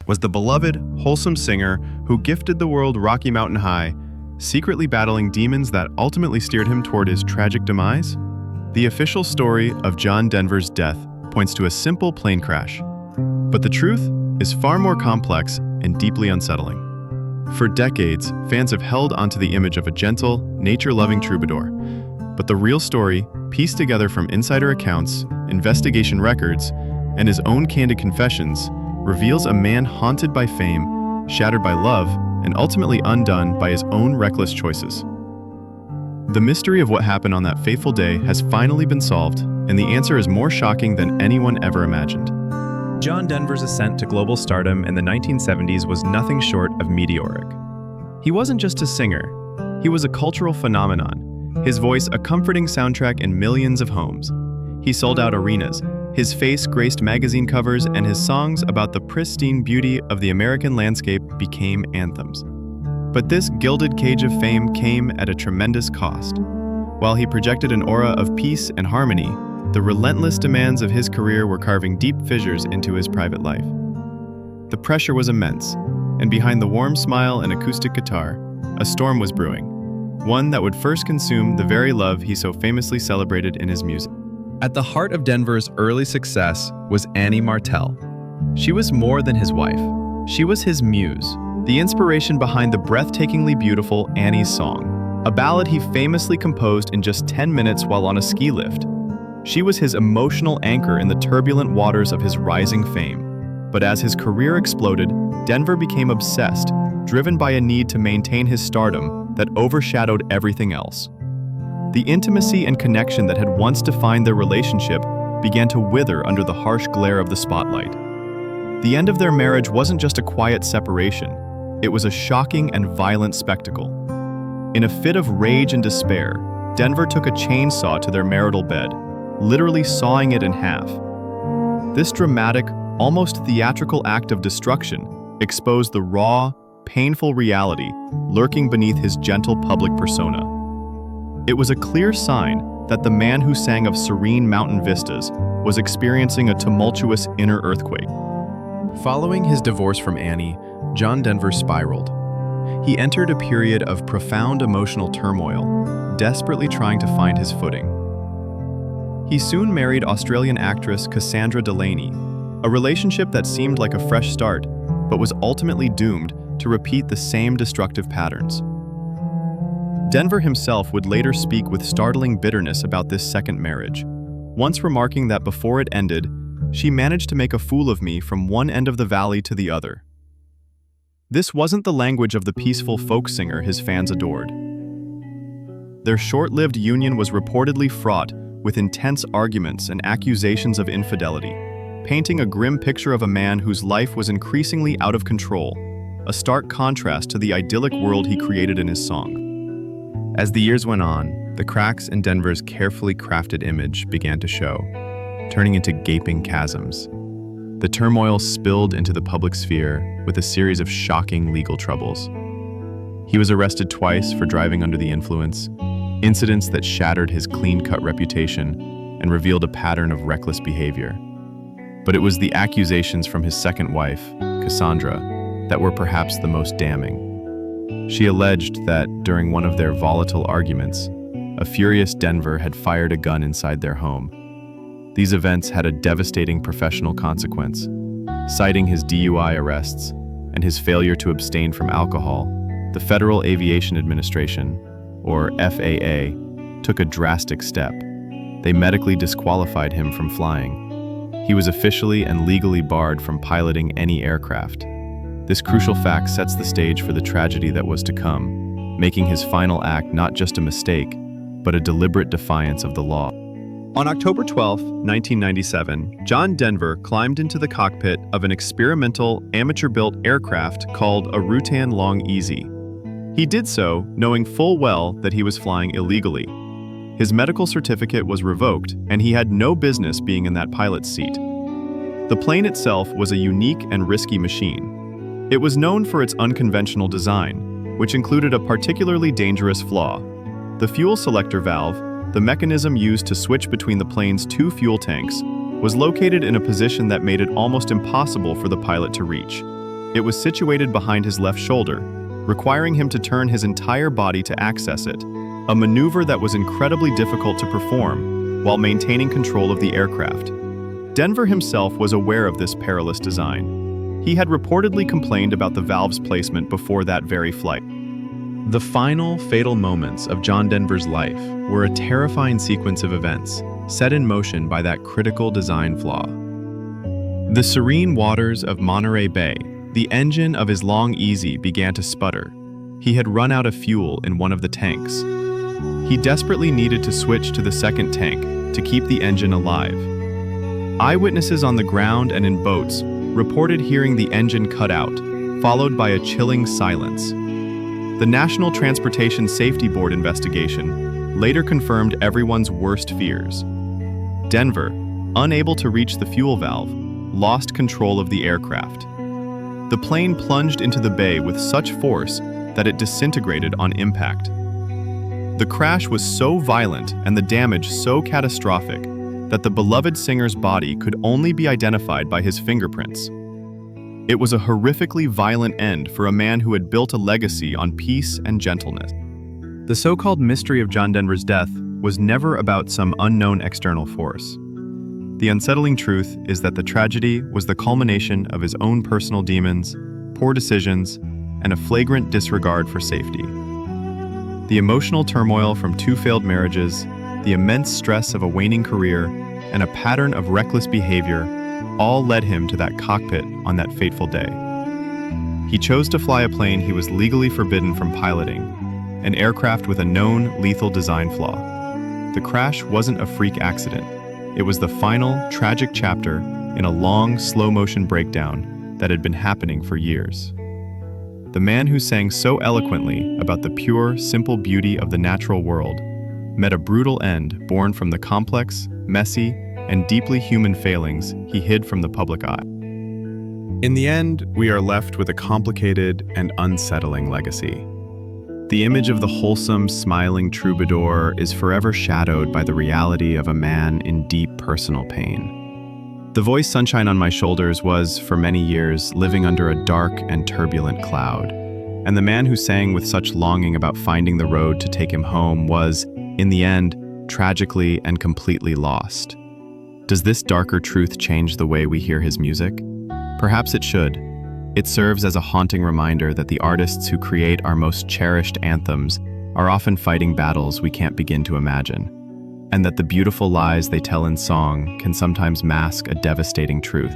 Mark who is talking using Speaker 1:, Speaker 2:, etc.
Speaker 1: was the beloved, wholesome singer who gifted the world Rocky Mountain High, secretly battling demons that ultimately steered him toward his tragic demise? The official story of John Denver's death points to a simple plane crash, but the truth is far more complex and deeply unsettling. For decades, fans have held onto the image of a gentle, nature-loving troubadour, but the real story, pieced together from insider accounts, investigation records, and his own candid confessions, reveals a man haunted by fame, shattered by love, and ultimately undone by his own reckless choices. The mystery of what happened on that fateful day has finally been solved, and the answer is more shocking than anyone ever imagined. John Denver's ascent to global stardom in the 1970s was nothing short of meteoric. He wasn't just a singer, he was a cultural phenomenon, his voice a comforting soundtrack in millions of homes. He sold out arenas, his face graced magazine covers, and his songs about the pristine beauty of the American landscape became anthems. But this gilded cage of fame came at a tremendous cost. While he projected an aura of peace and harmony, the relentless demands of his career were carving deep fissures into his private life. The pressure was immense, and behind the warm smile and acoustic guitar, a storm was brewing, one that would first consume the very love he so famously celebrated in his music. At the heart of Denver's early success was Annie Martell. She was more than his wife. She was his muse, the inspiration behind the breathtakingly beautiful Annie's Song, a ballad he famously composed in just 10 minutes while on a ski lift. She was his emotional anchor in the turbulent waters of his rising fame. But as his career exploded, Denver became obsessed, driven by a need to maintain his stardom that overshadowed everything else. The intimacy and connection that had once defined their relationship began to wither under the harsh glare of the spotlight. The end of their marriage wasn't just a quiet separation, it was a shocking and violent spectacle. In a fit of rage and despair, Denver took a chainsaw to their marital bed, literally sawing it in half. This dramatic, almost theatrical act of destruction exposed the raw, painful reality lurking beneath his gentle public persona. It was a clear sign that the man who sang of serene mountain vistas was experiencing a tumultuous inner earthquake. Following his divorce from Annie, John Denver spiraled. He entered a period of profound emotional turmoil, desperately trying to find his footing. He soon married Australian actress Cassandra Delaney, a relationship that seemed like a fresh start, but was ultimately doomed to repeat the same destructive patterns. Denver himself would later speak with startling bitterness about this second marriage, once remarking that before it ended, "She managed to make a fool of me from one end of the valley to the other." This wasn't the language of the peaceful folk singer his fans adored. Their short-lived union was reportedly fraught with intense arguments and accusations of infidelity, painting a grim picture of a man whose life was increasingly out of control, a stark contrast to the idyllic world he created in his song. As the years went on, the cracks in Denver's carefully crafted image began to show, turning into gaping chasms. The turmoil spilled into the public sphere with a series of shocking legal troubles. He was arrested twice for driving under the influence, incidents that shattered his clean-cut reputation and revealed a pattern of reckless behavior. But it was the accusations from his second wife, Cassandra, that were perhaps the most damning. She alleged that during one of their volatile arguments, a furious Denver had fired a gun inside their home. These events had a devastating professional consequence. Citing his DUI arrests and his failure to abstain from alcohol, the Federal Aviation Administration, or FAA, took a drastic step. They medically disqualified him from flying. He was officially and legally barred from piloting any aircraft. This crucial fact sets the stage for the tragedy that was to come, making his final act not just a mistake, but a deliberate defiance of the law. On October 12, 1997, John Denver climbed into the cockpit of an experimental, amateur-built aircraft called a Rutan Long Easy. He did so knowing full well that he was flying illegally. His medical certificate was revoked, and he had no business being in that pilot's seat. The plane itself was a unique and risky machine. It was known for its unconventional design, which included a particularly dangerous flaw. The fuel selector valve, the mechanism used to switch between the plane's two fuel tanks, was located in a position that made it almost impossible for the pilot to reach. It was situated behind his left shoulder, requiring him to turn his entire body to access it, a maneuver that was incredibly difficult to perform while maintaining control of the aircraft. Denver himself was aware of this perilous design. He had reportedly complained about the valve's placement before that very flight. The final, fatal moments of John Denver's life were a terrifying sequence of events set in motion by that critical design flaw. The serene waters of Monterey Bay, the engine of his Long Easy began to sputter. He had run out of fuel in one of the tanks. He desperately needed to switch to the second tank to keep the engine alive. Eyewitnesses on the ground and in boats reported hearing the engine cut out, followed by a chilling silence. The National Transportation Safety Board investigation later confirmed everyone's worst fears. Denver, unable to reach the fuel valve, lost control of the aircraft. The plane plunged into the bay with such force that it disintegrated on impact. The crash was so violent and the damage so catastrophic that the beloved singer's body could only be identified by his fingerprints. It was a horrifically violent end for a man who had built a legacy on peace and gentleness. The so-called mystery of John Denver's death was never about some unknown external force. The unsettling truth is that the tragedy was the culmination of his own personal demons, poor decisions, and a flagrant disregard for safety. The emotional turmoil from 2 failed marriages, the immense stress of a waning career, and a pattern of reckless behavior all led him to that cockpit on that fateful day. He chose to fly a plane he was legally forbidden from piloting, an aircraft with a known lethal design flaw. The crash wasn't a freak accident. It was the final, tragic chapter in a long, slow-motion breakdown that had been happening for years. The man who sang so eloquently about the pure, simple beauty of the natural world met a brutal end born from the complex, messy, and deeply human failings he hid from the public eye. In the end, we are left with a complicated and unsettling legacy. The image of the wholesome, smiling troubadour is forever shadowed by the reality of a man in deep personal pain. The voice Sunshine on My Shoulders was, for many years, living under a dark and turbulent cloud. And the man who sang with such longing about finding the road to take him home was, in the end, tragically and completely lost. Does this darker truth change the way we hear his music? Perhaps it should. It serves as a haunting reminder that the artists who create our most cherished anthems are often fighting battles we can't begin to imagine, and that the beautiful lies they tell in song can sometimes mask a devastating truth.